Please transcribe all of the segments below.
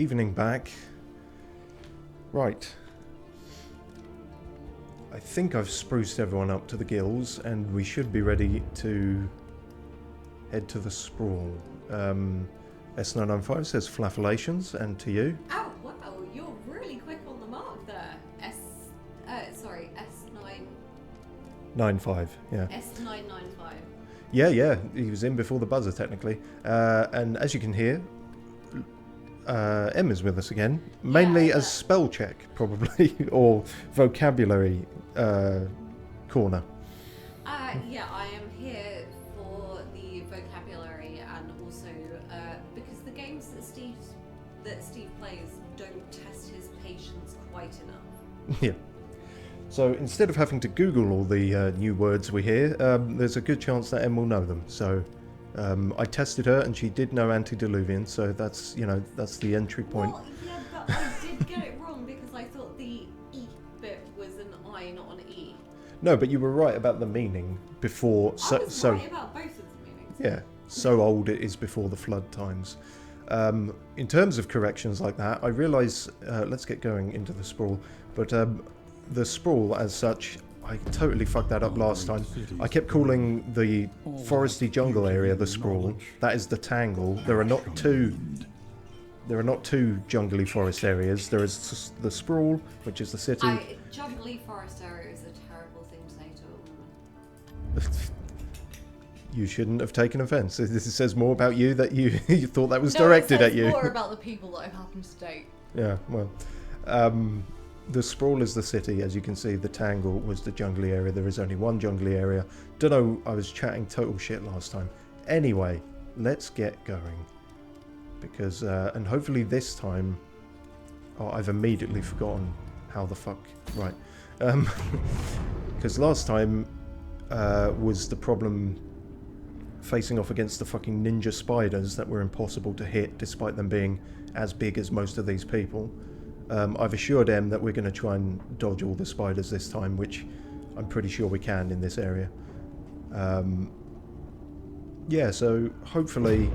Evening back. Right. I think I've spruced everyone up to the gills, and we should be ready to head to the sprawl. S995 says flafelations, and to you. Oh, wow, you're really quick on the mark there. S9... 95, yeah. S995. Yeah, he was in before the buzzer, technically. And as you can hear, Em is with us again, mainly as spell check, probably, or vocabulary corner. Yeah, I am here for the vocabulary and also because the games that Steve plays don't test his patience quite enough. Yeah. So instead of having to Google all the new words we hear, there's a good chance that Em will know them. So I tested her and she did know antediluvian, so that's the entry point. Well, yeah, but I did get it wrong because I thought the E bit was an I, not an E. No, but you were right about the meaning before. I was right about both of the meanings. Yeah, so old it is before the flood times. In terms of corrections like that, I realise, let's get going into the sprawl, but the sprawl as such, I totally fucked that up last time. I kept calling the foresty jungle area the sprawl. That is the tangle. There are not two jungly forest areas. There is the sprawl, which is the city. Jungly forest area is a terrible thing to say to a woman. You shouldn't have taken offence. This says more about you that you thought that was directed at you. It says more about the people that I've happened to date. Yeah, well, the sprawl is the city, as you can see. The tangle was the jungly area. There is only one jungly area. Don't know, I was chatting total shit last time. Anyway, let's get going. Because, and hopefully this time... Oh, I've immediately forgotten how the fuck... Right. Because last time was the problem facing off against the fucking ninja spiders that were impossible to hit, despite them being as big as most of these people. I've assured Em that we're going to try and dodge all the spiders this time, which I'm pretty sure we can in this area. Yeah, so hopefully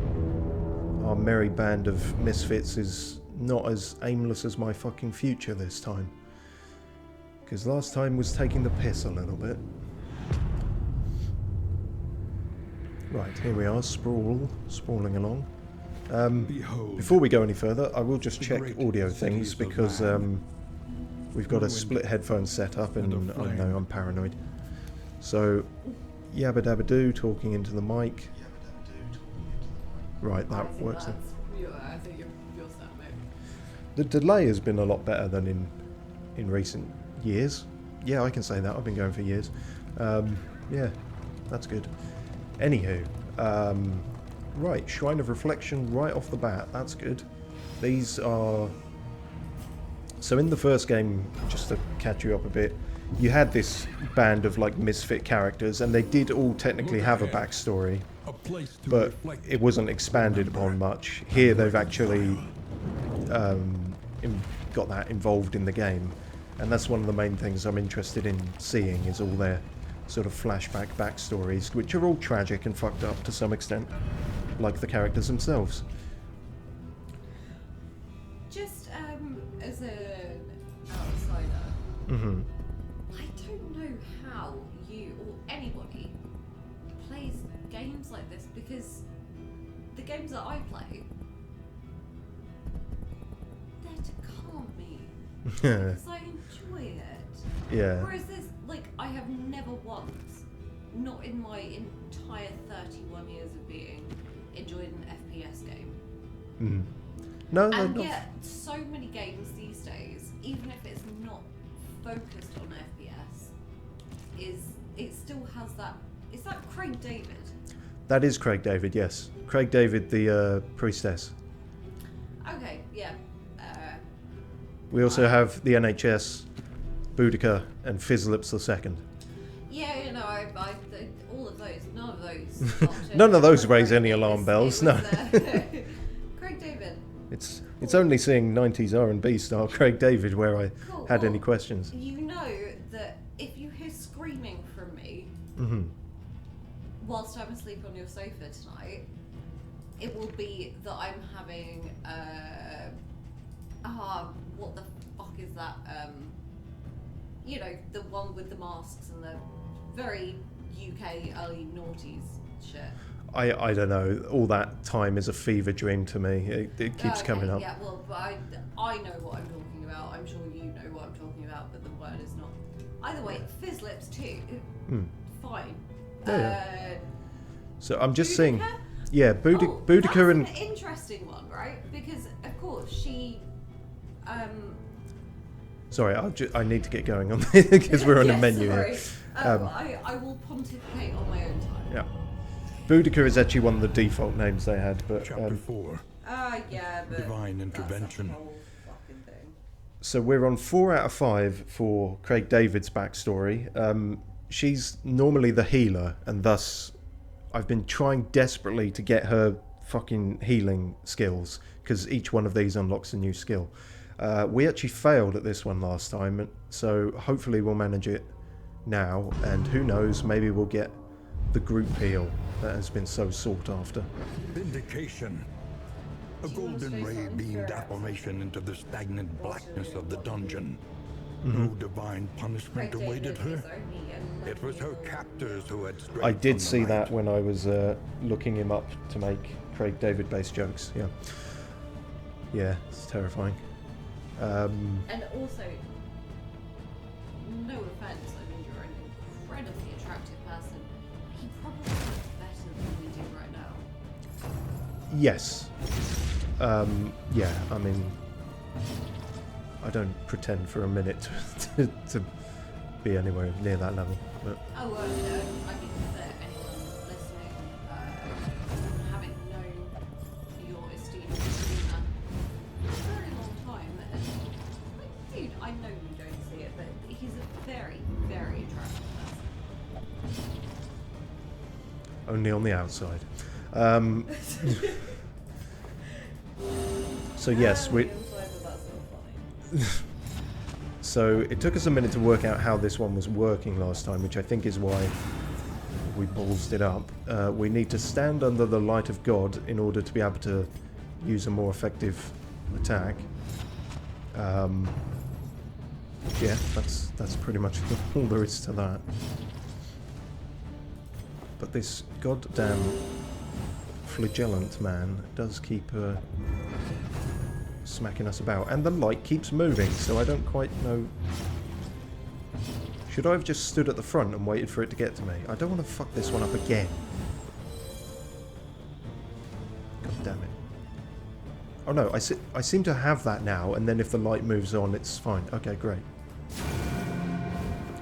our merry band of misfits is not as aimless as my fucking future this time. Because last time was taking the piss a little bit. Right, here we are, sprawling along. Before we go any further, I will just check audio things because we've got a split headphone set up and I know I'm paranoid. So, yabba dabba doo, talking into the mic. Right, that works. I think you're set, mate. The delay has been a lot better than in recent years. Yeah, I can say that. I've been going for years. Yeah, that's good. Anywho, right, Shrine of Reflection right off the bat. That's good. These are... So in the first game, just to catch you up a bit, you had this band of like misfit characters, and they did all technically have a backstory, but it wasn't expanded upon much. Here they've actually got that involved in the game, and that's one of the main things I'm interested in seeing, is all their sort of flashback backstories, which are all tragic and fucked up to some extent, like the characters themselves. Just as an outsider, I don't know how you or anybody plays games like this, because the games that I play, they're to calm me. Because I enjoy it. Yeah. Whereas this, like, I have never once, not in my entire 31 years of being, enjoyed an FPS game. No, and yet, so many games these days, even if it's not focused on FPS, it still has that. Is that Craig David? That is Craig David, yes. Craig David, the priestess. Okay, yeah. We also have the NHS, Boudica, and Fizzlips II. Yeah, you know, I all of those, none of those. None of those raise any alarm bells, no. Craig David. It's only seeing 90s R&B star Craig David where I had any questions. You know that if you hear screaming from me whilst I'm asleep on your sofa tonight, it will be that I'm having what the fuck is that? You know, the one with the masks and the very UK early noughties shit. I don't know. All that time is a fever dream to me. It keeps coming up. Yeah, well, but I know what I'm talking about. I'm sure you know what I'm talking about, but the word is not. Either way, fizz lips too. Fine. Yeah. So I'm just saying. Boudica? Yeah, Boudica and. That's an interesting one, right? Because of course she. Sorry, I need to get going on this because we're on a menu sorry. here. I will pontificate on my own time. Yeah. Boudica is actually one of the default names they had, but Chapter 4. Yeah, but Divine intervention. That's a whole fucking thing. So we're on 4 out of 5 for Craig David's backstory. She's normally the healer, and thus I've been trying desperately to get her fucking healing skills, because each one of these unlocks a new skill. We actually failed at this one last time, so hopefully we'll manage it now, and who knows, maybe we'll get the group heal that has been so sought after. Vindication. A golden ray beamed affirmation into the stagnant blackness of the dungeon. No divine punishment awaited her. It was her captors who had strayed I did from the see light. that when I was looking him up to make Craig David based jokes. Yeah, it's terrifying. And also, no offense, I mean you're an incredibly attractive person. He probably looks better than we do right now. Yes. Yeah, I mean, I don't pretend for a minute to be anywhere near that level. But Oh, I mean, for anyone listening, having known your esteemed Christina for a very long time, and like, dude, I know you don't see it, but he's a very, very attractive person. only on the outside. So yes, we. So it took us a minute to work out how this one was working last time, which I think is why we ballsed it up. We need to stand under the light of God in order to be able to use a more effective attack. Yeah, that's pretty much all there is to that. But this goddamn flagellant man does keep smacking us about, and the light keeps moving, so I don't quite know. Should I have just stood at the front and waited for it to get to me? I don't want to fuck this one up again. God damn it. Oh no, I seem to have that now, and then if the light moves on, it's fine. Okay, great.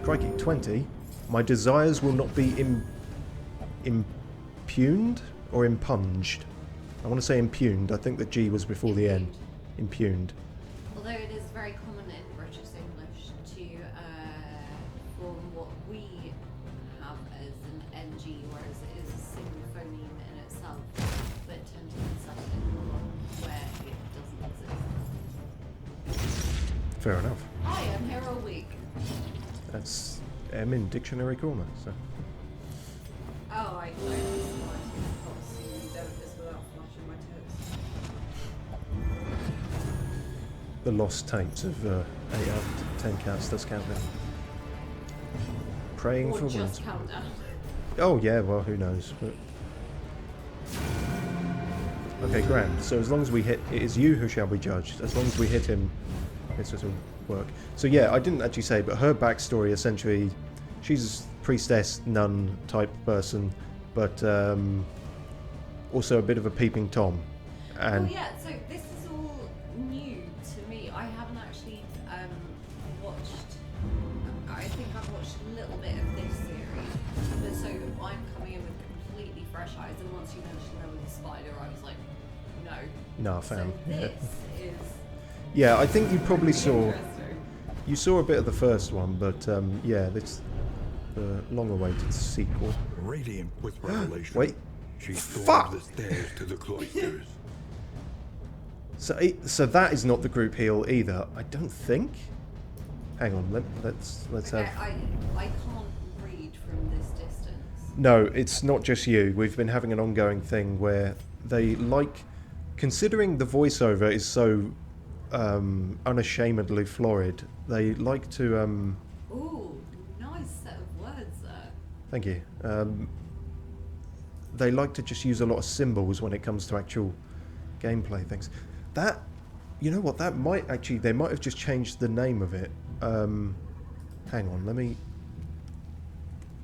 Crikey, 20. My desires will not be impugned or impunged. I want to say impugned. I think the G was before the N. Impugned. Although it is very common in British English to form what we have as an NG, whereas it is a single phoneme in itself, but tend to insert it where it doesn't exist. Fair enough. I am here all week. That's M in Dictionary Corner. So. Oh, I know. You don't this without flashing my toes. The lost tapes of 8 out of 10 cats does count down. Praying Or for just one. countdown. Oh yeah, well who knows. But... Okay, grand. So as long as we hit, it is you who shall be judged. As long as we hit him, it's just will work. So yeah, I didn't actually say, but her backstory essentially, she's a priestess, nun type person, but also a bit of a peeping Tom. And Well, yeah, so this is all new to me. I haven't actually watched. I think I've watched a little bit of this series, but so I'm coming in with completely fresh eyes. And once you mentioned there was a spider, I was like, no. nah, fam. So this is Yeah, I think you probably saw. interesting. You saw a bit of the first one, but yeah, this the long-awaited sequel. Radiant with revelation. Wait. She Fuck! stormed the stairs to the cloisters. So that is not the group heal either, I don't think. Hang on, let's Okay, have. I can't read from this distance. No, it's not just you. We've been having an ongoing thing where they like, considering the voiceover is so unashamedly florid. They like to Ooh, nice set of words there. thank you. They like to just use a lot of symbols when it comes to actual gameplay things. That, you know what, that might actually, they might have just changed the name of it. Hang on, let me...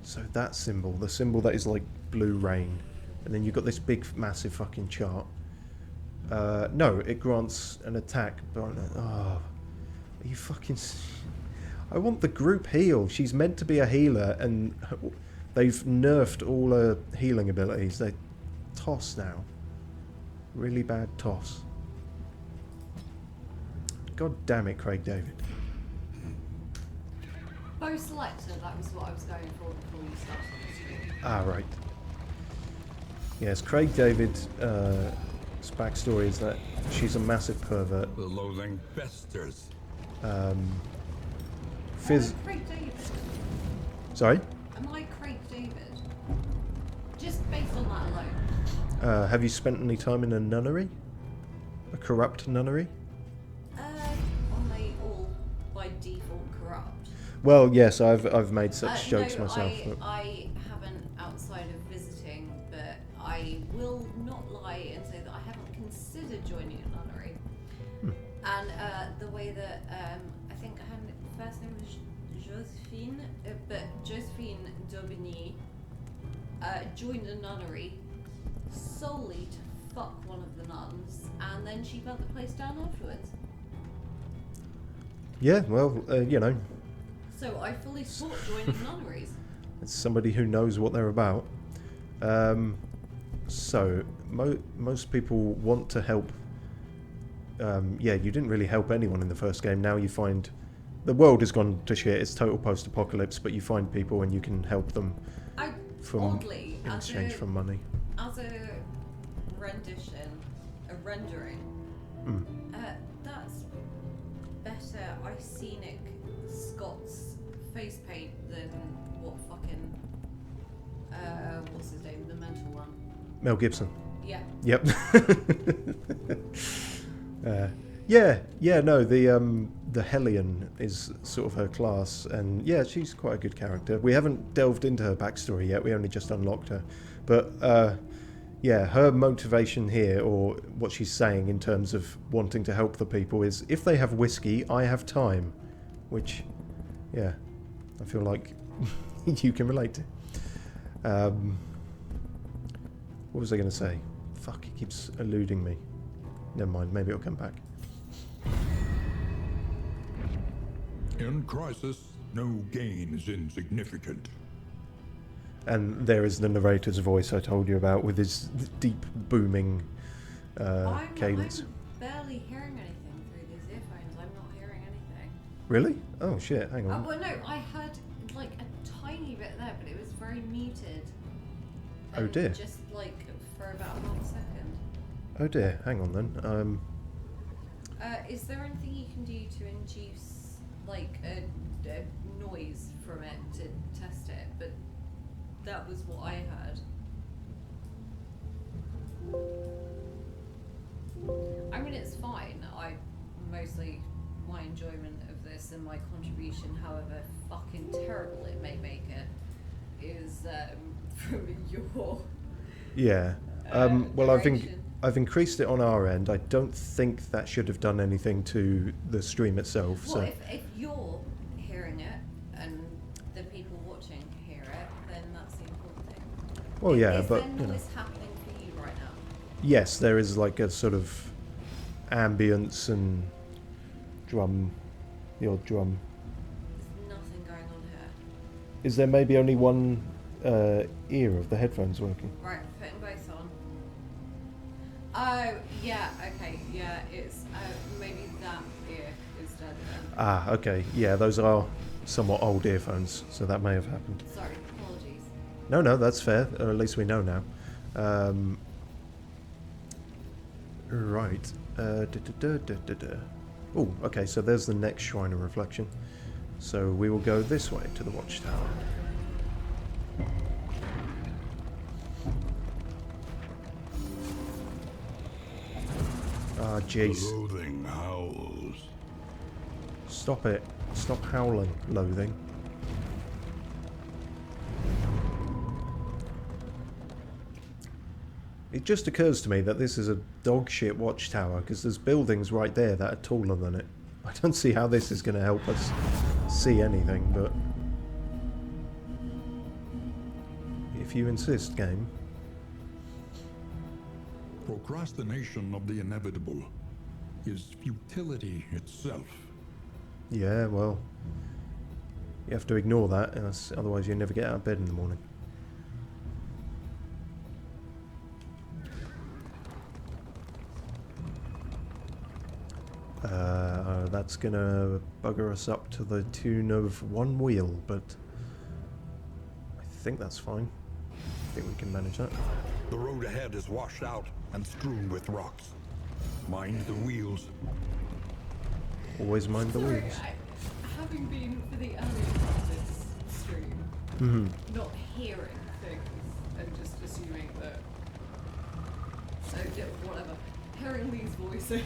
So that symbol, the symbol that is like blue rain, and then you've got this big, massive fucking chart. No, it grants an attack, but... Oh, are you fucking... I want the group heal. She's meant to be a healer, and they've nerfed all her healing abilities. They toss now. Really bad toss. God damn it, Craig David. Bow selector, that was what I was going for before you started the stream. Ah, right. Yes, Craig David's backstory is that she's a massive pervert. The loathing festers. Craig David. Sorry? Am I Craig David? Just based on that alone. Have you spent any time in a nunnery? A corrupt nunnery? Are they all by default corrupt? Well, yes, I've made such jokes no, myself. I haven't outside of visiting, but I will not lie and say that I haven't considered joining a nunnery. And the way that I think her first name was Josephine, but Josephine Daubigny joined a nunnery solely to fuck one of the nuns, and then she burnt the place down afterwards. Yeah, well, you know, So I fully support joining nunneries. it's somebody who knows what they're about. So, most people want to help. Yeah, you didn't really help anyone in the first game. Now you find the world has gone to shit. It's total post-apocalypse, but you find people and you can help them Oddly, in exchange for money. as a rendering, that's better Icenic Scots face paint than what fucking what's his name, the mental one. Mel Gibson. Yeah. Yep. No, the Hellion is sort of her class, and yeah, she's quite a good character. We haven't delved into her backstory yet, we only just unlocked her. But yeah, her motivation here, or what she's saying in terms of wanting to help the people, is if they have whiskey, I have time. Which, yeah, I feel like you can relate to. What was I going to say? Fuck, it keeps eluding me. Never mind, maybe it'll come back. In crisis, no gain is insignificant. And there is the narrator's voice I told you about with his deep booming cadence. I'm barely hearing anything through these earphones. I'm not hearing anything. Really? Oh shit, hang on. Well, no, I heard like a tiny bit there, but it was very muted. Oh And dear. Just like for about half a second. Oh dear, hang on then. Is there anything you can do to induce like a noise from it to test it? But that was what I heard. I mean, it's fine. Mostly my enjoyment of this and my contribution, however fucking terrible it may make it, is from your Yeah. Well, narration. I've increased it on our end. I don't think that should have done anything to the stream itself. Well, So if you're hearing it and the people watching hear it, then that's the important thing. well, yeah, Is but there you know. noise happening for you right now? Yes, there is like a sort of ambience and drum, the odd drum. There's nothing going on here. Is there maybe only one ear of the headphones working? Right, putting both on. Oh, yeah, okay, yeah, it's maybe that ear is dead then. Ah, okay. Yeah, those are somewhat old earphones, so that may have happened. Sorry, apologies. No, that's fair. Or at least we know now. Right. Oh, okay, so there's the next Shrine of Reflection. So we will go this way to the Watchtower. Ah, The jeez. loathing howls. Stop it. Stop howling, loathing. It just occurs to me that this is a dog shit watchtower because there's buildings right there that are taller than it. I don't see how this is going to help us see anything, but if you insist, game. Procrastination of the inevitable is futility itself. Yeah, well, you have to ignore that, otherwise you never get out of bed in the morning. That's gonna bugger us up to the tune of 1 wheel, but I think that's fine. I think we can manage that. The road ahead is washed out and strewn with rocks. Mind the wheels. Always mind the Sorry, wheels. having been for the earlier part of this stream, not hearing things and just assuming that, whatever, hearing these voices.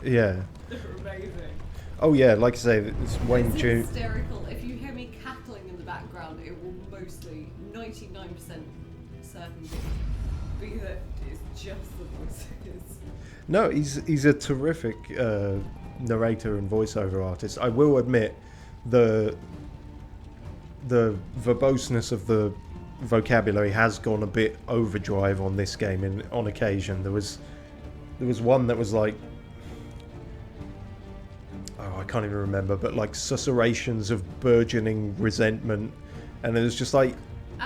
Yeah. They're amazing. Oh yeah, like I say, it's Wayne It's June. hysterical. If you hear me cackling in the background, it will mostly, 99% certainty, be that it's just the voices. No, he's a terrific narrator and voiceover artist. I will admit, the verboseness of the vocabulary has gone a bit overdrive on this game on occasion. There was one that was like, oh, I can't even remember, but like susurrations of burgeoning resentment, and it was just like,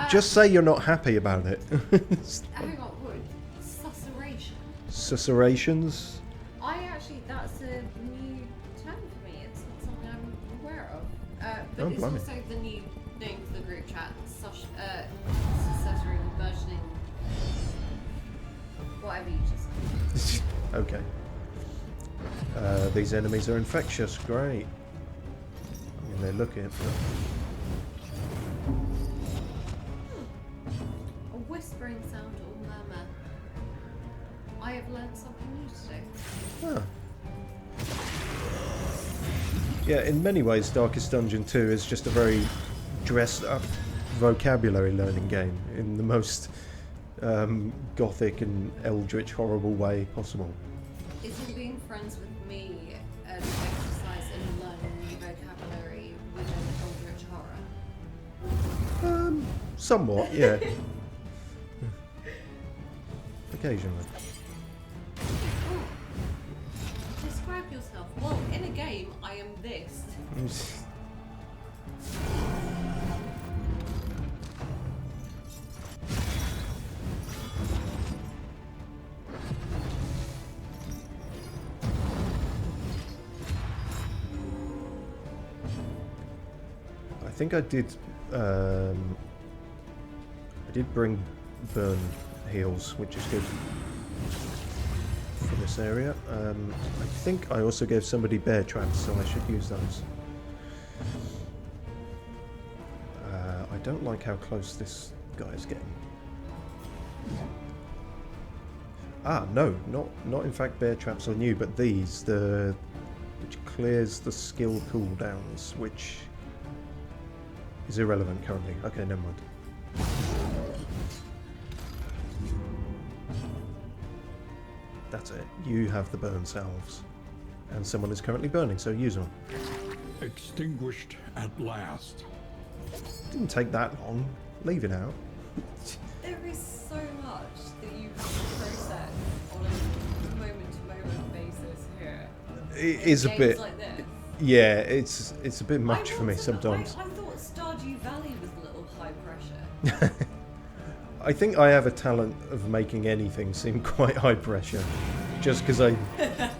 just say you're not happy about it. Hang on, what? Susurration? Susurrations? That's a new term for me. It's not something I'm aware of. But Oh, it's blimey. also the new name for the group chat. Susurring, burgeoning, whatever you just said. Okay. These enemies are infectious. Great. I mean, they look it, but... A whispering sound or murmur. I have learned something new today. Huh. Yeah, in many ways, Darkest Dungeon 2 is just a very dressed up vocabulary learning game in the most gothic and eldritch horrible way possible. Isn't being friends with me an exercise in learning new vocabulary within eldritch horror? Somewhat, yeah. Occasionally. Describe yourself. Well, in a game, I am this. I think I did bring burn heals, which is good for this area. I think I also gave somebody bear traps, so I should use those. I don't like how close this guy is getting. Ah, no, not in fact bear traps on you, but these, which clears the skill cooldowns, which is irrelevant currently. Okay, never mind. That's it. You have the burn salves. And someone is currently burning, so use one. Extinguished at last. Didn't take that long. Leave it out. There is so much that you have to process on a moment-to-moment basis here. It in is a games bit... like this. Yeah, it's a bit much for me sometimes. I thought Stardew Valley was a little high pressure. I think I have a talent of making anything seem quite high pressure, just because I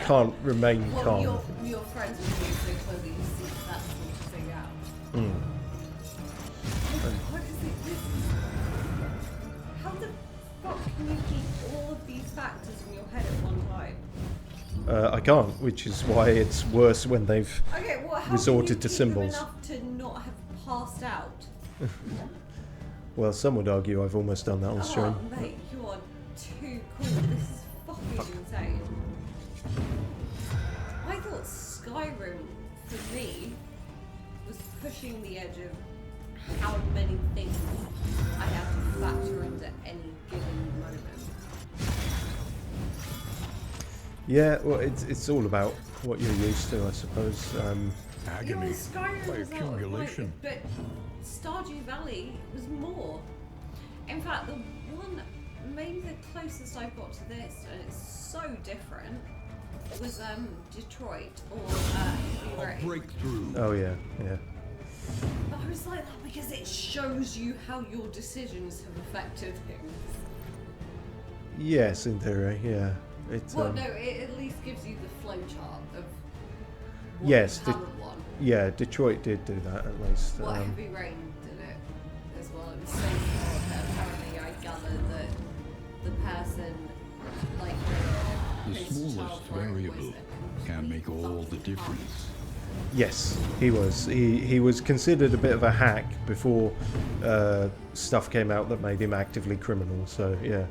can't remain Well, calm. you're friends with me so close that you see that sort of thing out. Mm. What is it? How the fuck can you keep all of these factors in your head at one time? I can't, which is why it's worse when they've Okay, well, how resorted can to you keep them symbols. enough to not have passed out? Well, some would argue I've almost done that on stream. Oh, mate, you are too cool. This is fucking insane. I thought Skyrim for me, was pushing the edge of how many things I have to factor into any given moment. Yeah, well, it's all about what you're used to, I suppose. Agony Skyrim by was out of accumulation. but Stardew Valley was more. In fact, the one, maybe the closest I got to this, and it's so different, was Detroit or Heavy A Rain. breakthrough. Oh yeah, yeah. But I was like that because it shows you how your decisions have affected things. Yes, in theory, yeah. It's Well, no, it at least gives you the flow chart of what Yes, you haven't won. yeah. Detroit did do that at least. Well, Heavy Rain did it as well. It was so hard that apparently I gathered that the person, like The Prince smallest Charles variable was a can make complete all the fucking difference. Yes, he was. He was considered a bit of a hack before stuff came out that made him actively criminal. So yeah.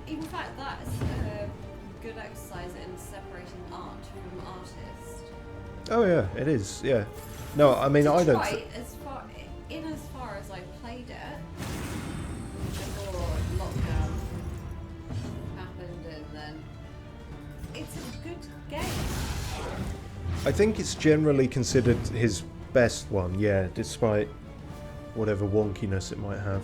In fact, that's a good exercise in separating art from artist. Oh yeah, it is. Yeah. No, I mean I don't. Detroit, as far as I played it before lockdown happened, and then it's a good game. I think it's generally considered his best one. Yeah, despite whatever wonkiness it might have.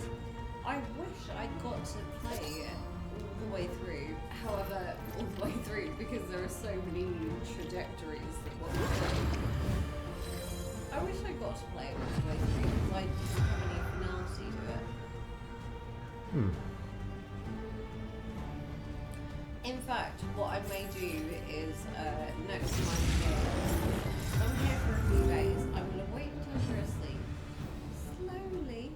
I wish I got to play it all the way through. However, all the way through because there are so many trajectories that one can take. I wish I got to play it all the way through because I didn't have any finality to it. In fact, what I may do is next time I'm here for a few days. I'm going to wait until you're asleep. Slowly,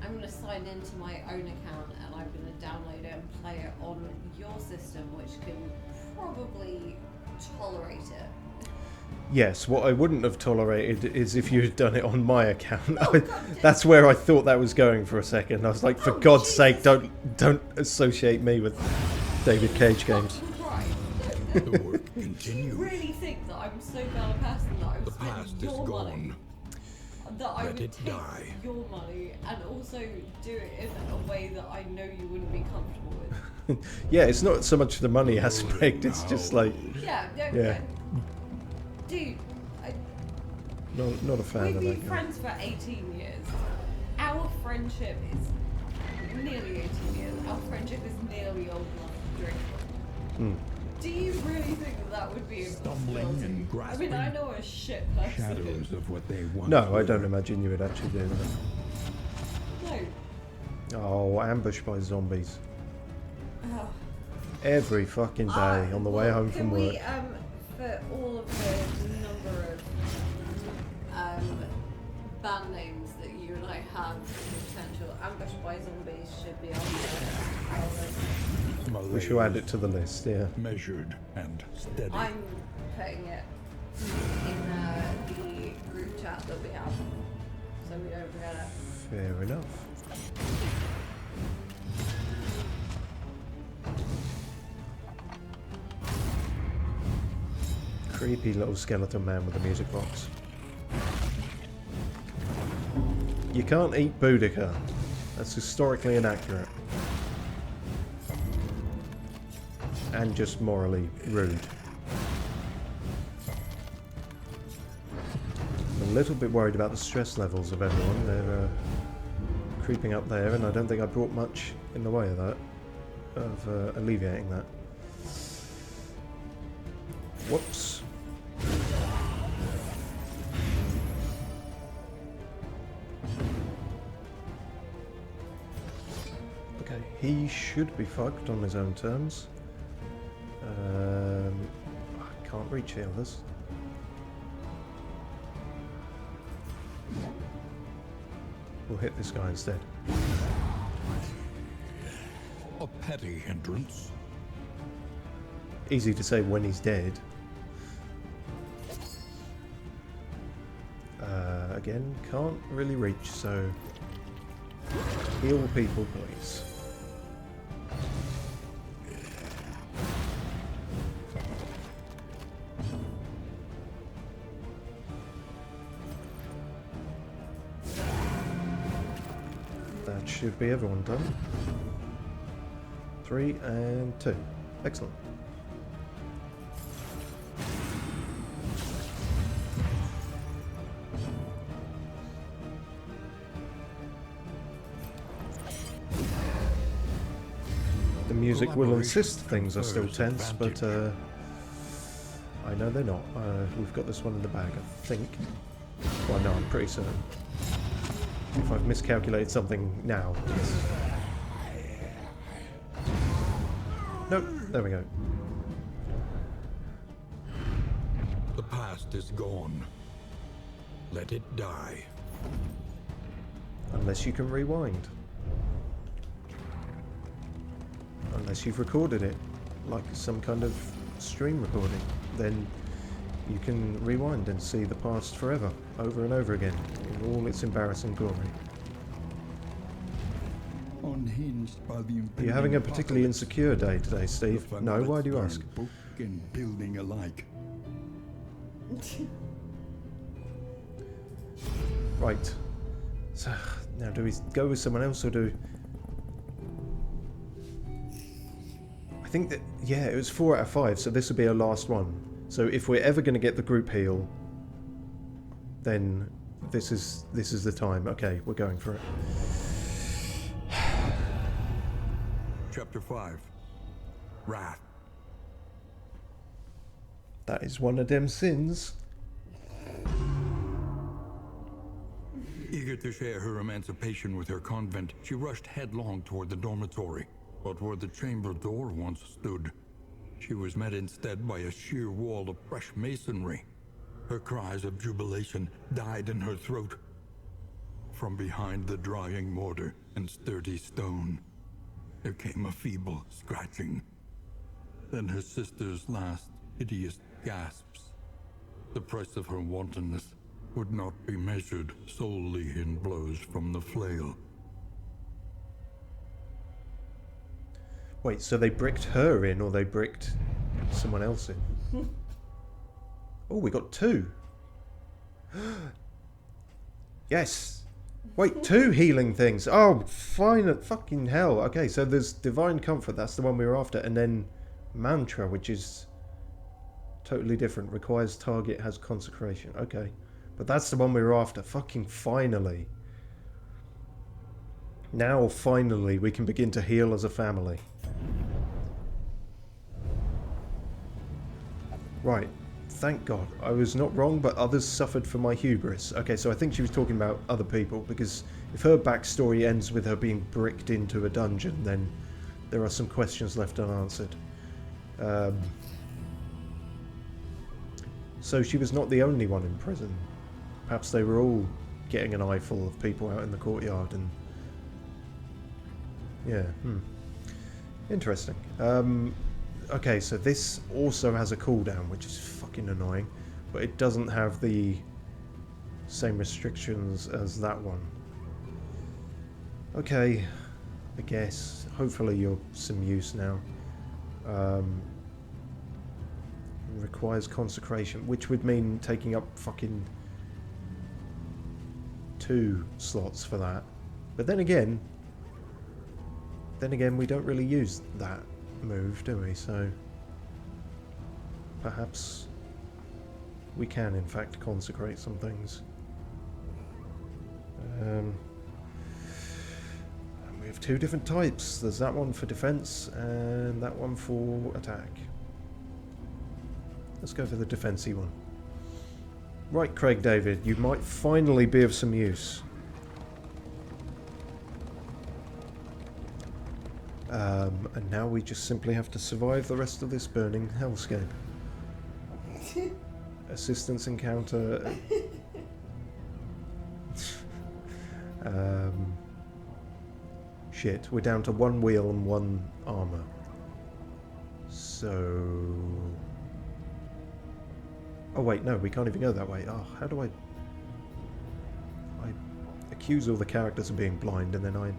I'm going to sign into my own account and I'm going to download it and play it on your system, which can probably tolerate it. Yes, what I wouldn't have tolerated is if you had done it on my account. Oh, God. That's where I thought that was going for a second. I was like, for Oh, God's Jesus. sake, don't associate me with David Cage games. Right. The work You continues. really think that I'm so bad a person that I would The spend past is your money, gone. that I Let would it take die. your money and also do it in a way that I know you wouldn't be comfortable with. Yeah, it's not so much the money aspect, it's just like, Yeah, Yeah. Dude, not a fan we've of been that. friends for 18 years. Our friendship is nearly 18 years. Our friendship is nearly old enough to drink. Do you really think that that would be a Stumbling possibility? and I grasping mean, I know a shit person. Shadows of what they once No, I were. don't imagine you would actually do No. that. Oh, ambushed by zombies. Oh. Every fucking day on the way home from Can work. we, for all of the number of band names that you and I have potential, ambushed by zombies should be on our list. We should add it to the list, yeah. Measured and steady. I'm putting it in the group chat that we have, so we don't forget it. Fair enough. Creepy little skeleton man with a music box. You can't eat Boudica. That's historically inaccurate. And just morally rude. I'm a little bit worried about the stress levels of everyone. They're creeping up there, and I don't think I brought much in the way of that, of alleviating that. Whoops. Okay, he should be fucked on his own terms. I can't reach the others. We'll hit this guy instead. A petty hindrance. Easy to say when he's dead. Again, can't really reach, so heal people, please. That should be everyone done. 3 and 2. Excellent. The music will insist things are still tense, but I know they're not. We've got this one in the bag, I think. Well, no, I'm pretty certain. If I've miscalculated something now, yes. Nope, there we go. The past is gone. Let it die. Unless you can rewind. Unless you've recorded it, like some kind of stream recording, then you can rewind and see the past forever, over and over again, in all its embarrassing glory. Unhinged by the Are you having a particularly insecure day today, Steve? No, why do you ask? Book and building alike. Right. So, now do we go with someone else or do... I think that, yeah, it was 4 out of 5, so this would be our last one. So if we're ever going to get the group heal, then this is the time. Okay, we're going for it. Chapter 5. Wrath. That is one of them sins. Eager to share her emancipation with her convent, she rushed headlong toward the dormitory. But where the chamber door once stood, she was met instead by a sheer wall of fresh masonry. Her cries of jubilation died in her throat. From behind the drying mortar and sturdy stone, there came a feeble scratching. Then her sister's last hideous gasps. The price of her wantonness would not be measured solely in blows from the flail. Wait, so they bricked her in or they bricked someone else in? Oh, we got 2. Yes. Wait, 2 healing things. Oh, fine, fucking hell. Okay, so there's Divine Comfort. That's the one we were after. And then Mantra, which is totally different. Requires target, has consecration. Okay. But that's the one we were after. Fucking finally. Now, finally, we can begin to heal as a family. Right. Thank God. I was not wrong, but others suffered for my hubris. Okay, so I think she was talking about other people, because if her backstory ends with her being bricked into a dungeon, then there are some questions left unanswered. So she was not the only one in prison. Perhaps they were all getting an eyeful of people out in the courtyard and... Yeah, interesting. Okay, so this also has a cooldown, which is fucking annoying, but it doesn't have the same restrictions as that one. Okay, I guess. Hopefully you're some use now. Requires consecration, which would mean taking up fucking 2 slots for that. But then again, we don't really use that move, do we? So perhaps we can in fact consecrate some things. We have 2 different types. There's that one for defense and that one for attack. Let's go for the defensy one. Right, Craig David, you might finally be of some use. And now we just simply have to survive the rest of this burning hellscape. Assistance encounter. Shit, we're down to 1 wheel and 1 armor. So... Oh wait, no, we can't even go that way. Oh, how do I accuse all the characters of being blind and then I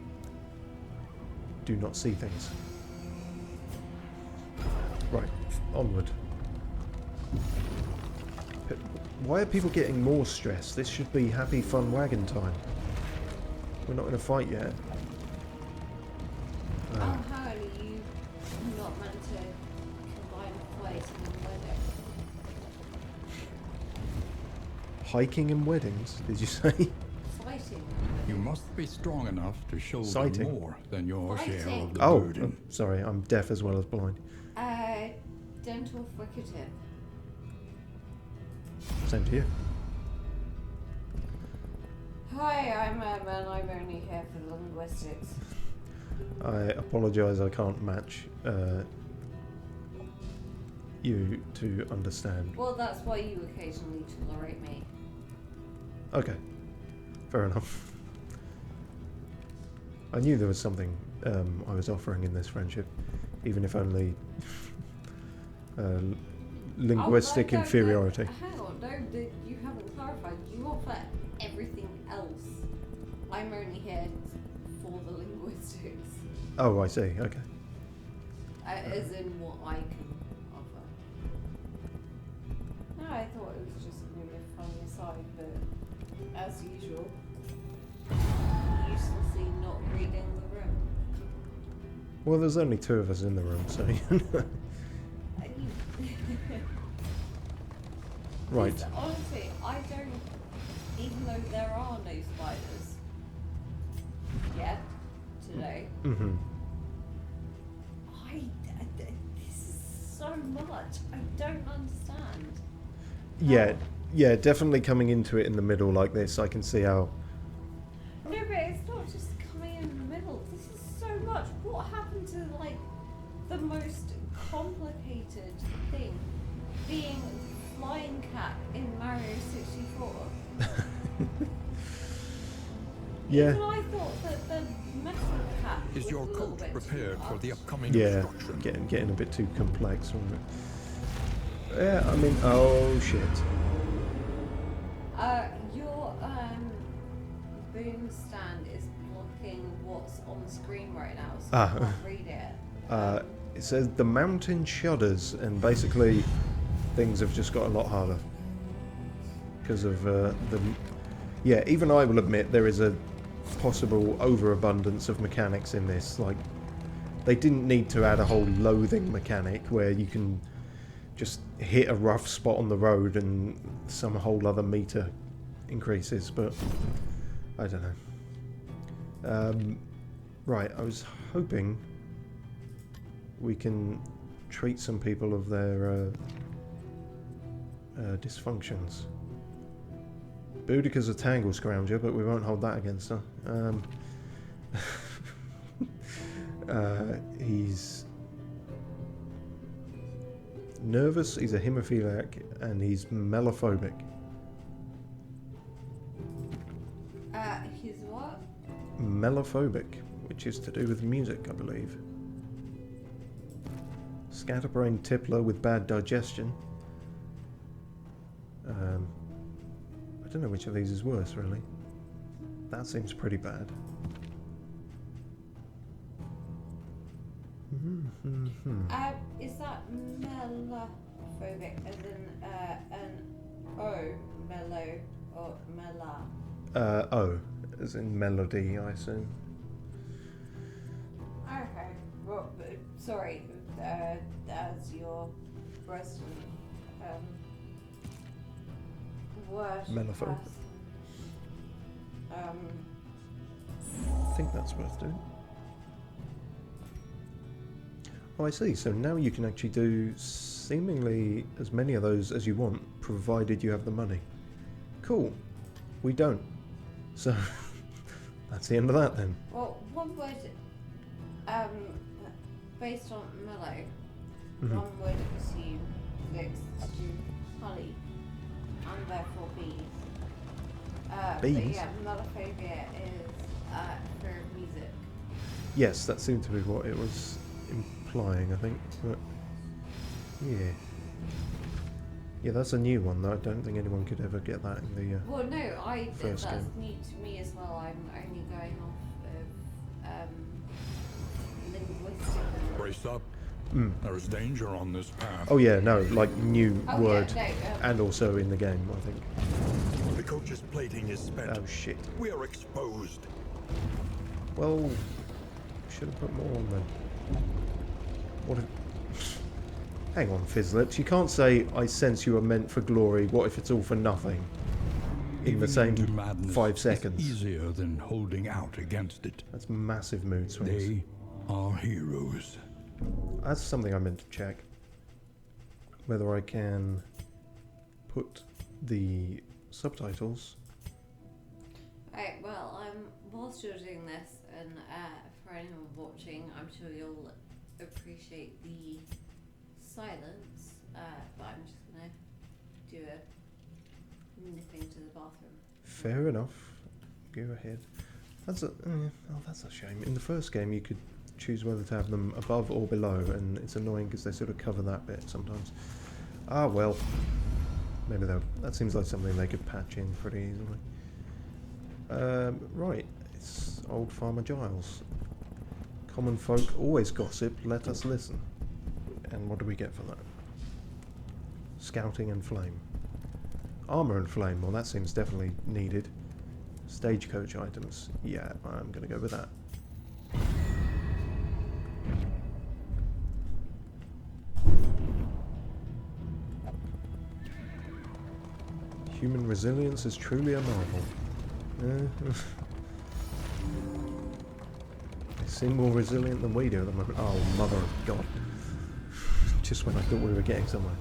do not see things. Right, onward. Why are people getting more stress? This should be happy, fun wagon time. We're not in a fight yet. Hiking and weddings, did you say? Fighting. You must be strong enough to shoulder Sighting. more than your share Fighting. of the Oh, burden. sorry, I'm deaf as well as blind. Dental fricative. Same to you. Hi, I'm Emma and I'm only here for the linguistics. I apologise, I can't match you to understand. Well, that's why you occasionally tolerate me. Okay, fair enough. I knew there was something I was offering in this friendship, even if only linguistic no, inferiority. Hang on, no, you haven't clarified. You offer everything else. I'm only here for the linguistics. Oh, I see, okay. As in what I can offer. No, I thought it was just going to be a funny aside, but as usual, uselessly not reading the room. Well, there's only two of us in the room, so right. Because honestly, I don't, even though there are no spiders yet today, Mm-hmm. this is so much. I don't understand. Yeah, definitely coming into it in the middle like this, I can see how... No, but it's not just coming in the middle. This is so much. What happened to, like, the most complicated thing? Being Flying Cat in Mario 64. Yeah. Even I thought that the metal cat Is was your a little coat bit too prepared for much. the upcoming Yeah, obstruction? getting a bit too complex. Wasn't it? Yeah, I mean, oh shit. Your boom stand is blocking what's on the screen right now, so I can't read it. It says the mountain shudders, and basically things have just got a lot harder because of the... Yeah, even I will admit there is a possible overabundance of mechanics in this. Like, they didn't need to add a whole loathing mechanic where you can just hit a rough spot on the road and some whole other meter increases, but I don't know. Right, I was hoping we can treat some people of their dysfunctions. Boudica's a tangle scrounger, but we won't hold that against her. He's nervous, he's a hemophiliac, and he's mellophobic. He's what? Mellophobic, which is to do with music, I believe. Scatterbrain tippler with bad digestion. I don't know which of these is worse, really. That seems pretty bad. Is that mellophobic as in an O, mellow, or mela? O, as in melody, I assume. Okay, well, sorry, as your resident word Mellophobic. person. I think that's worth doing. Oh, I see. So now you can actually do seemingly as many of those as you want, provided you have the money. Cool. We don't. So that's the end of that then. Well, one would, based on mellow, Mhm. one would assume links to honey and therefore bees. But Bees? yeah, mellophobia is for music. Yes, that seemed to be what it was implying, I think. But yeah. Yeah, that's a new one, though. I don't think anyone could ever get that in the... Well, no, First that's game. new to me as well. I'm only going off of linguistic. Brace up. Mm. There is danger on this path. Oh yeah, no, like new Oh, word. yeah, no, And also in the game, I think. The coach's plating is spent. Oh shit. We are exposed. Well, should have put more on then. What if... Hang on, Fizzlips. You can't say, I sense you are meant for glory. What if it's all for nothing? in the Giving in to same madness 5 seconds. is easier than holding out against it. That's massive mood swings. They are heroes. That's something I meant to check. Whether I can put the subtitles. Right, well, whilst you're doing this, and for anyone watching, I'm sure you'll appreciate the silence, but I'm just going to do a nipping to the bathroom. Fair enough. Go ahead. That's a shame. In the first game, you could choose whether to have them above or below, and it's annoying because they sort of cover that bit sometimes. Ah, well. Maybe that seems like something they could patch in pretty easily. Right, it's old Farmer Giles. Common folk always gossip, let us listen. And what do we get for that? Scouting and flame. Armour and flame, well that seems definitely needed. Stagecoach items, yeah, I'm gonna go with that. Human resilience is truly a marvel. They seem more resilient than we do at the moment. Oh, mother of God. Just when I thought we were getting somewhere.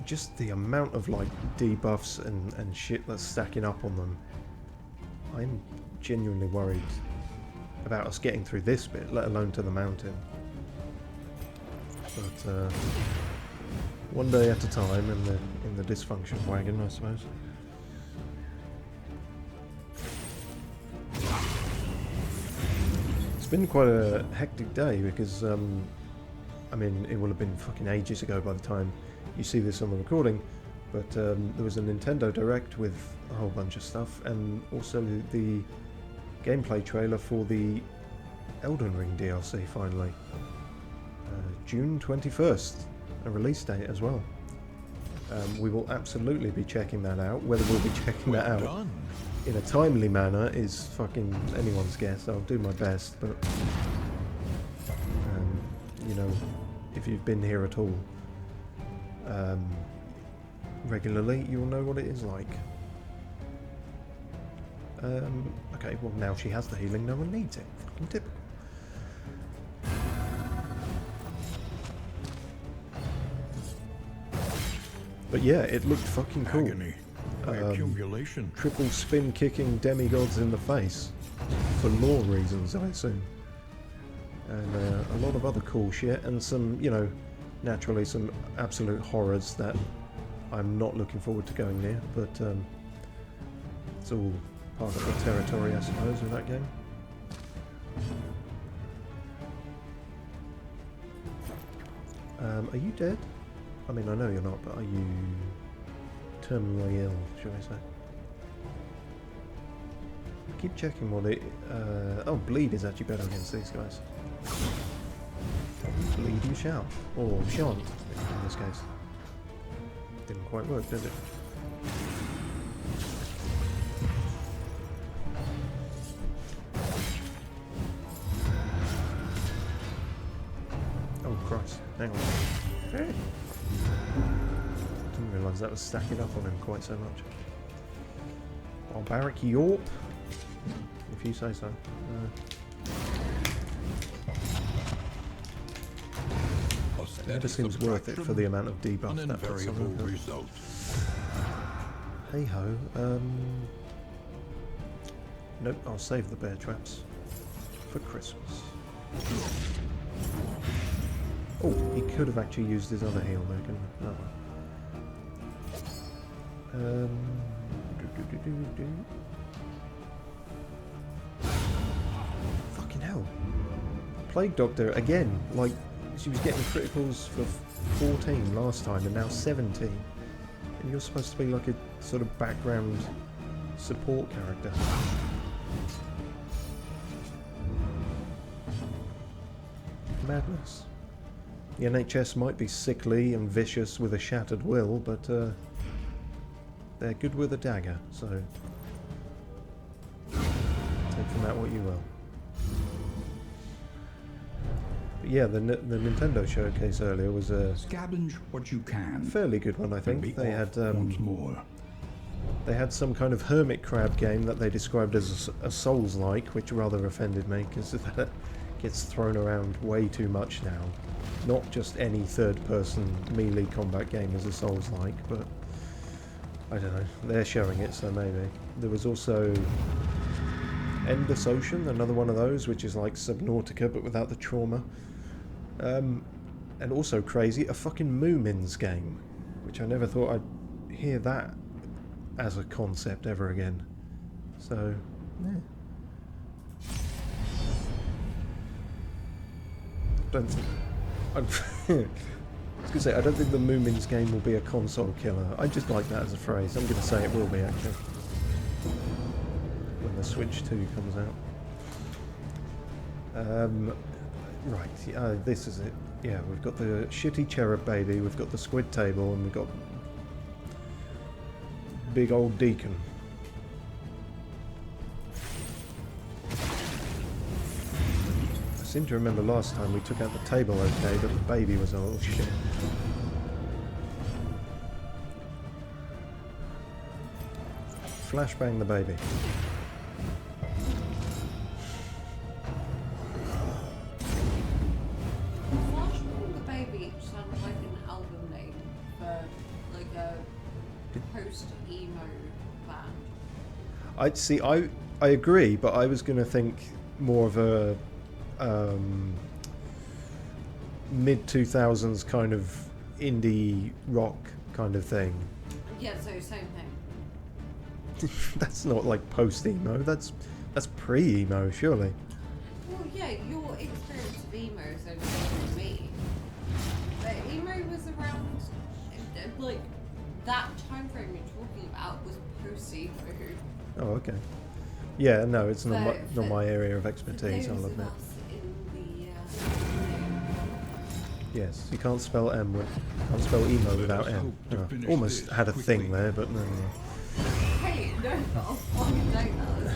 Just the amount of, like, debuffs and shit that's stacking up on them. I'm genuinely worried about us getting through this bit, let alone to the mountain. But, one day at a time in the dysfunction wagon, I suppose. It's been quite a hectic day because, I mean, it will have been fucking ages ago by the time you see this on the recording, but there was a Nintendo Direct with a whole bunch of stuff, and also the gameplay trailer for the Elden Ring DLC finally. June 21st. A release date as well. We will absolutely be checking that out. Whether we'll be checking that out in a timely manner is fucking anyone's guess. I'll do my best, but you know, if you've been here at all regularly, you'll know what it is like. Okay, well now she has the healing, no one needs it. Fucking typical. But yeah, it looked fucking cool. Agony. Accumulation. Triple spin kicking demigods in the face. For lore reasons, I assume. And a lot of other cool shit, and some, you know, naturally some absolute horrors that I'm not looking forward to going near, but it's all part of the territory, I suppose, of that game. Are you dead? I mean, I know you're not, but are you terminally ill, shall I say? I keep checking what it... oh, bleed is actually better against these guys. Bleed you shall. Or shan't, in this case. Didn't quite work, did it? Oh, Christ. Hang on. Hey. Didn't realise that was stacking up on him quite so much. Barbaric Yorp, if you say so. It never seems worth it for the amount of debuff that puts on him. Hey ho. Nope, I'll save the bear traps for Christmas. Oh, he could have actually used his other heal there, couldn't he? Oh. Fucking hell. Plague Doctor, again, like, she was getting criticals for 14 last time and now 17. And you're supposed to be like a sort of background support character. Madness. The NHS might be sickly and vicious with a shattered will, but they're good with a dagger, so take from that what you will. But yeah, the Nintendo showcase earlier was a Scavenge what you can. fairly good one, I And think. be They off had once more. they had some kind of hermit crab game that they described as a Souls-like, which rather offended me because that gets thrown around way too much now. Not just any third-person melee combat game is a Souls-like, but I don't know. They're showing it, so maybe. There was also Endless Ocean, another one of those, which is like Subnautica but without the trauma. And also crazy, a fucking Moomins game, which I never thought I'd hear that as a concept ever again. So, yeah. Don't think... I was going to say, I don't think the Moomins game will be a console killer. I just like that as a phrase. I'm going to say it will be, actually. When the Switch 2 comes out. Right, this is it. Yeah, we've got the shitty cherub baby, we've got the squid table, and we've got big old deacon. I seem to remember last time we took out the table okay, but the baby was a little shit. Flashbang the baby. Flashbang the Baby sounds like an album name for like a post-emo band. I'd see. I agree, but I was going to think more of a mid 2000s kind of indie rock kind of thing. Yeah, so same thing. That's not like post emo. That's pre emo, surely. Well, yeah, your experience of emo is only different from me. But emo was around, like, that time frame you're talking about was post-emo. Oh, okay. Yeah, no, it's not But not my area of For expertise, those I'll of admit. us in Yes, you can't spell M with, can't spell emo without M. Almost had a thing there, but no. hey, no, I'll fucking take that.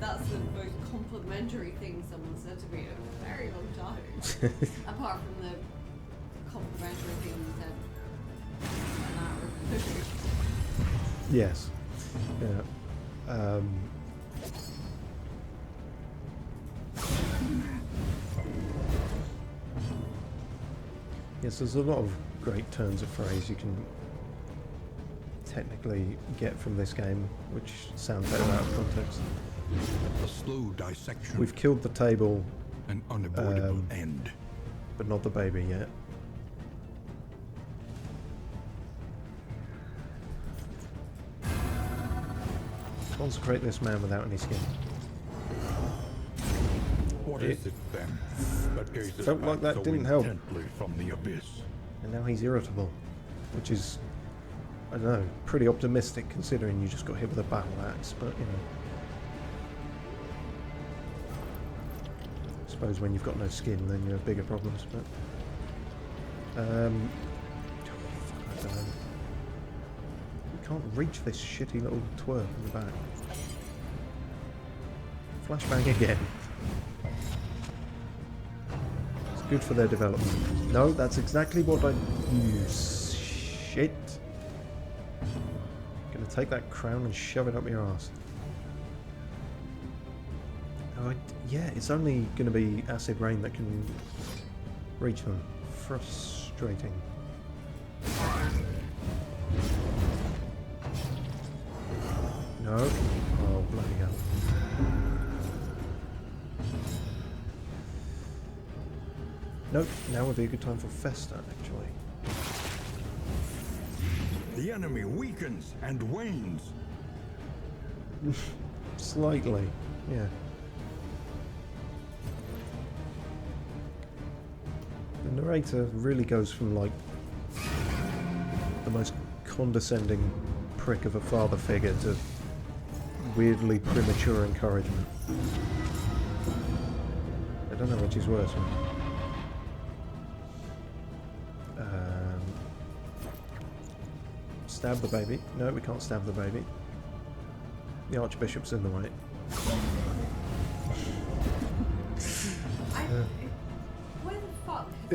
That's the most complimentary thing someone said to me in a very long time. Apart from the complimentary thing you said an hour ago. Yes. Yeah. Yes, there's a lot of great turns of phrase you can technically get from this game, which sound better out of context. A slow dissection. We've killed the table, An unavoidable end. but not the baby yet. Consecrate this man without any skin. What is it then that gazes Felt like back that so didn't help. intently from the abyss? And now he's irritable, which is, I don't know, pretty optimistic considering you just got hit with a battle axe, but you know. I suppose when you've got no skin then you have bigger problems, but... fuck, I don't know. We can't reach this shitty little twerp in the back. Flashbang again. It's good for their development. No, that's exactly what I... You shit. Gonna take that crown and shove it up your ass. Oh, yeah, it's only gonna be acid rain that can reach them. Frustrating. No. Oh, bloody hell. Nope, now would be a good time for Festa, actually. The enemy weakens and wanes. Slightly, yeah. The narrator really goes from, like, the most condescending prick of a father figure to weirdly premature encouragement. I don't know which is worse. Stab the baby. No, we can't stab the baby. The Archbishop's in the way. Where the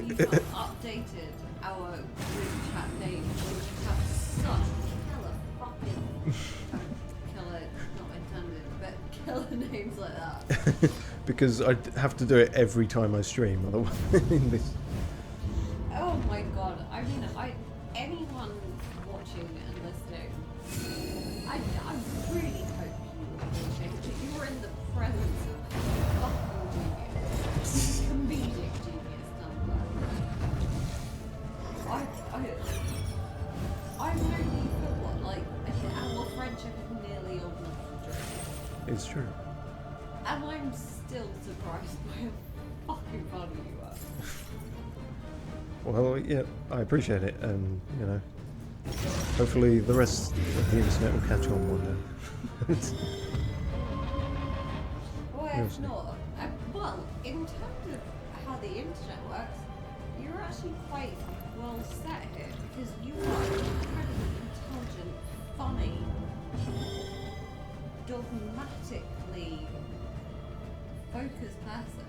You've updated our group chat name. We have such killer fucking killer, not intended, but killer names like that. Because I have to do it every time I stream, otherwise. in this. Oh my god! I mean, anyone watching and listening, I really hope you appreciate it. You were in the presence of fucking genius, comedic genius number. I really feel what like our friendship is nearly old enough for drink, It's true. and I'm still surprised by how fucking funny you are. Well, yeah, I appreciate it, and you know, hopefully the rest of the internet will catch on one day. Well, We'll if see. not, well, in terms of how the internet works, you're actually quite well set here because you are an incredibly intelligent, funny, dogmatically focused person,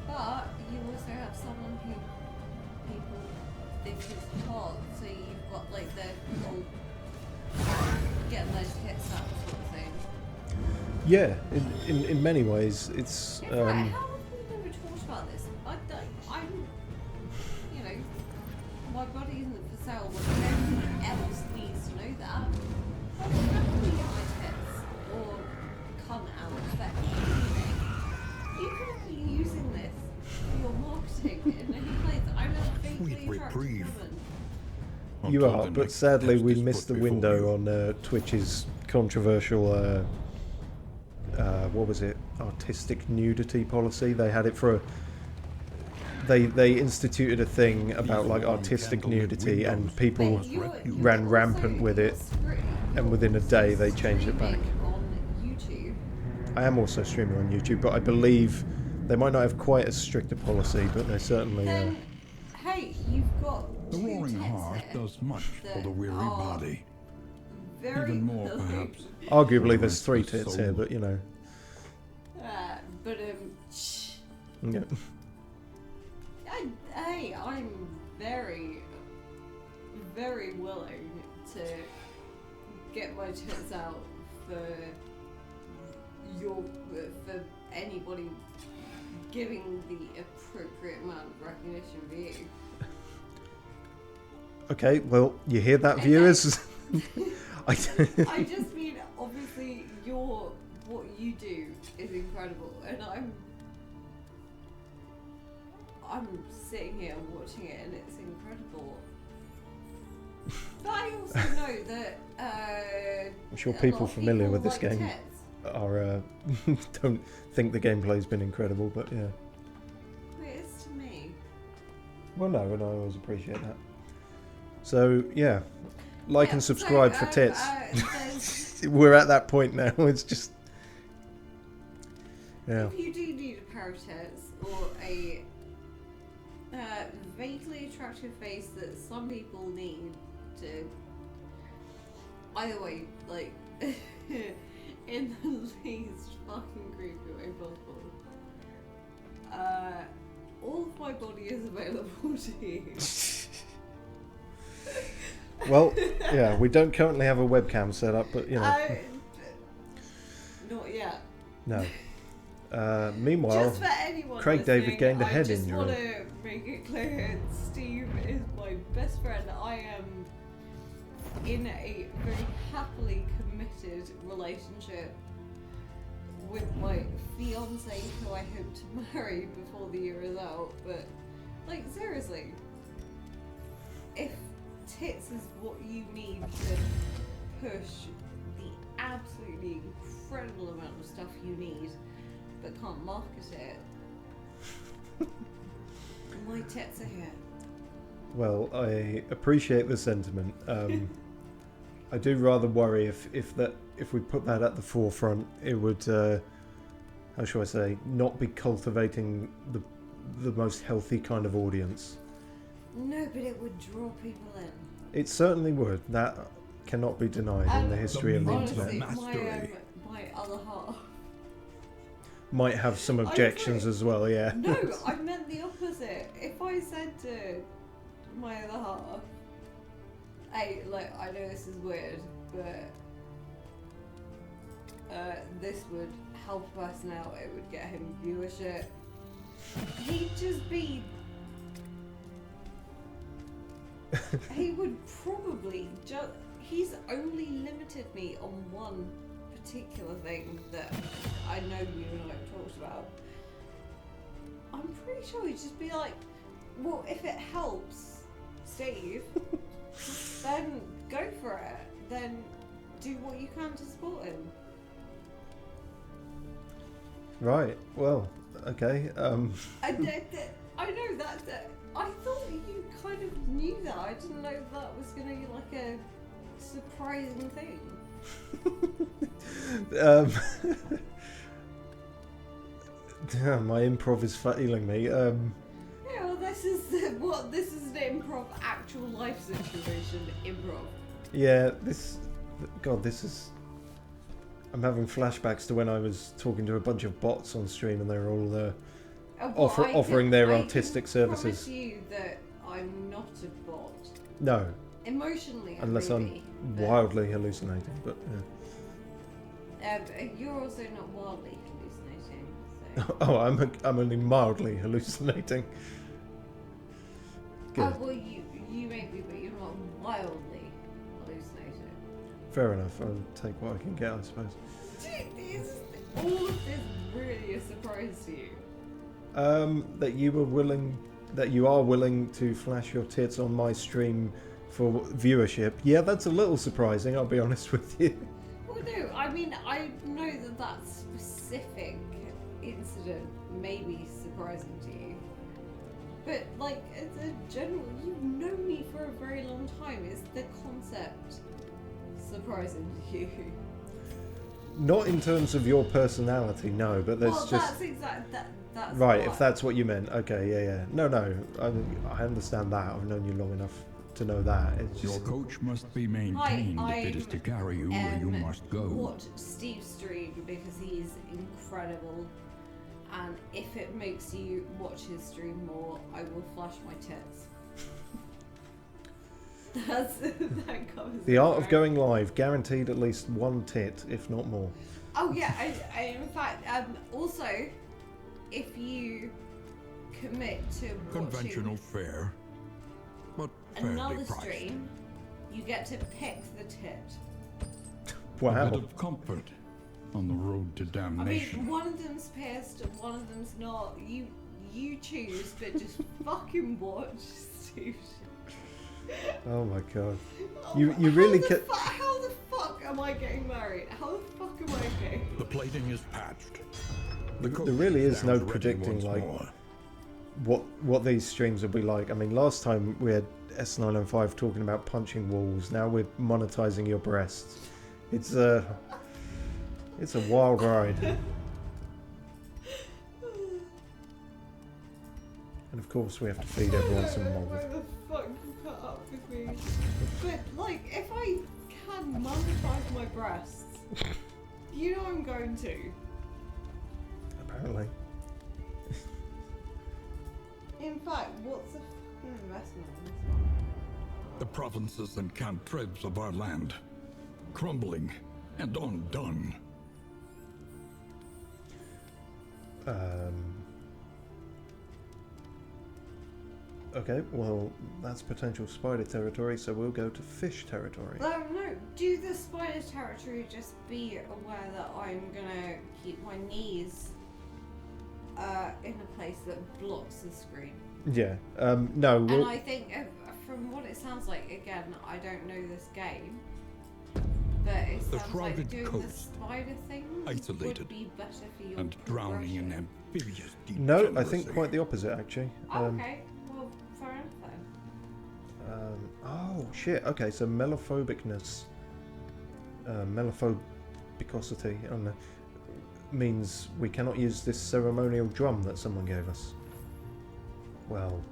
but you also have someone who people think is hot, so you've got like the whole getting those hits up sort of thing. Yeah, in many ways, it's. In fact, how have we never talked about this? I'm, you know, my body isn't for sale, but nobody else needs to know that. I'm happy to get my tits or come out for anything. You could be using this for your marketing in any place. I'm a vaguely Sweet attractive reprieve. woman. You Until are, the but next sadly test we is missed put the before window you. on Twitch's controversial. What was it? Artistic nudity policy. They had it for a. They instituted a thing about like artistic nudity, and people But you're ran also- rampant with it, and within a day they changed it back. streaming on YouTube. I am also streaming on YouTube, but I believe they might not have quite as strict a policy, but they certainly. Then, hey, you've got The two roaring tits heart there does much for that the weary are body. very Even more, willing. perhaps. Arguably, there's three Restless tits here, soul. but you know. But shh. Yeah. I'm very, very willing to get my tits out for for anybody giving the appropriate amount of recognition for you. Okay, well, you hear that, Okay. viewers? I just mean, obviously, what you do is incredible, and I'm sitting here watching it, and it's incredible. But I also know that I'm sure a lot people of familiar people with this like game tits. are don't think the gameplay's been incredible, but yeah. It is to me. Well, no, and I always appreciate that. So yeah, like Yeah, and so, subscribe for tits. there's- We're at that point now. It's just yeah. If you do need a pair of tits or a vaguely attractive face that some people need to, either way, like in the least fucking creepy way possible, all of my body is available to you. Well, yeah, we don't currently have a webcam set up, but you know, Not yet. no. Meanwhile, Just for anyone Craig David listening, gained a head I just injury. want to make it clear, Steve is my best friend. I am in a very happily committed relationship with my fiance, who I hope to marry before the year is out. But, like, seriously, if tits is what you need to push the absolutely incredible amount of stuff you need, but can't market it, my tits are here. well, I appreciate the sentiment. I do rather worry if we put that at the forefront, it would, how shall I say, not be cultivating the most healthy kind of audience. No, but it would draw people in. It certainly would. That cannot be denied in the history of the Honestly, internet. my other half. Might have some objections as well, yeah. No, I meant the opposite. if I said to my other half, hey, like, I know this is weird, but this would help a person out, it would get him viewership, he'd just be... he would probably just... He's only limited me on one particular thing that I know you and I have talked about. I'm pretty sure he'd just be like, well, if it helps Steve, then go for it. Then do what you can to support him. Right. Well. Okay. I know that. I thought you kind of knew that. I didn't know that was going to be like a surprising thing. My improv is failing me. Yeah, well, this is an improv, actual life situation. Improv. Yeah. God, this is. I'm having flashbacks to when I was talking to a bunch of bots on stream, and they were all offering their artistic services. I promise you that I'm not a bot. No. Emotionally, unless really, I'm wildly hallucinating, but yeah. You're also not wildly hallucinating. So. Oh, I'm only mildly hallucinating. Good. Well, you may be, but you're not wildly hallucinating. Fair enough. I'll take what I can get, I suppose. Is all of this really a surprise to you? That you are willing to flash your tits on my stream for viewership. Yeah, that's a little surprising, I'll be honest with you. Well, no, I mean, I know that specific incident may be surprising to you. But, like, as a general, you've known me for a very long time. Is the concept surprising to you? Not in terms of your personality, no, but there's just... that's exactly... That's right, why. if that's what you meant. Okay, yeah. No, I understand that. I've known you long enough to know that. It's just... Your coach must be maintained if it is to carry you where you must go. Watch Steve's stream because he's incredible, and if it makes you watch his stream more, I will flash my tits. That covers The art of going live, guaranteed at least one tit, if not more. Oh yeah, I in fact, also, if you commit to Conventional fare, but fairly another priced. stream, you get to pick the tit. A Wow. bit of comfort on the road to I damnation. mean, one of them's pissed and one of them's not. You choose, but just fucking watch Steve. Oh my god. You really can... How the fuck am I getting married? How the fuck am I getting... The plating is patched. There really is no Stands ready predicting, once like, more. what these streams will be like. I mean, last time we had S905 talking about punching walls. Now we're monetizing your breasts. It's a wild ride. And of course we have to feed everyone some Why mold. the fuck you put up with me? But, like, if I can monetize my breasts, you know I'm going to. Apparently. In fact, what's the fucking investment in this one? The provinces and cantrevs of our land, crumbling and undone. Okay, well, that's potential spider territory, so we'll go to fish territory. No, do the spider territory just be aware that I'm gonna keep my knees in a place that blocks the screen. Yeah, no, And we'll... I think, from what it sounds like, again, I don't know this game, but it The sounds like shrouded doing the coast, spider thing isolated would be better for your and drowning in progression. amphibious No, I degeneracy. think quite the opposite, actually. Okay, well, fair enough then. Oh, shit, okay, so mellophobicness, mellophobicosity, I don't know, means we cannot use this ceremonial drum that someone gave us. Well,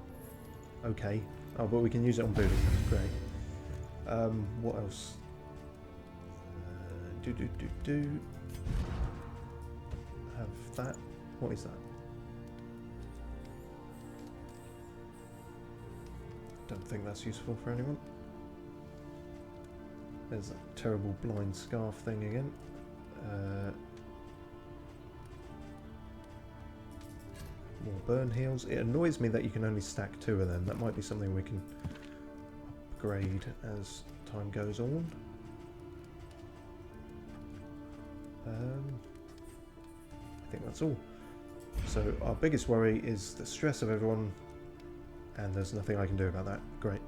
okay. Oh, but we can use it on booty, great. What else? Have that. What is that? Don't think that's useful for anyone. There's that terrible blind scarf thing again. More burn heals. It annoys me that you can only stack 2 of them. That might be something we can upgrade as time goes on. I think that's all. So our biggest worry is the stress of everyone, and there's nothing I can do about that. Great.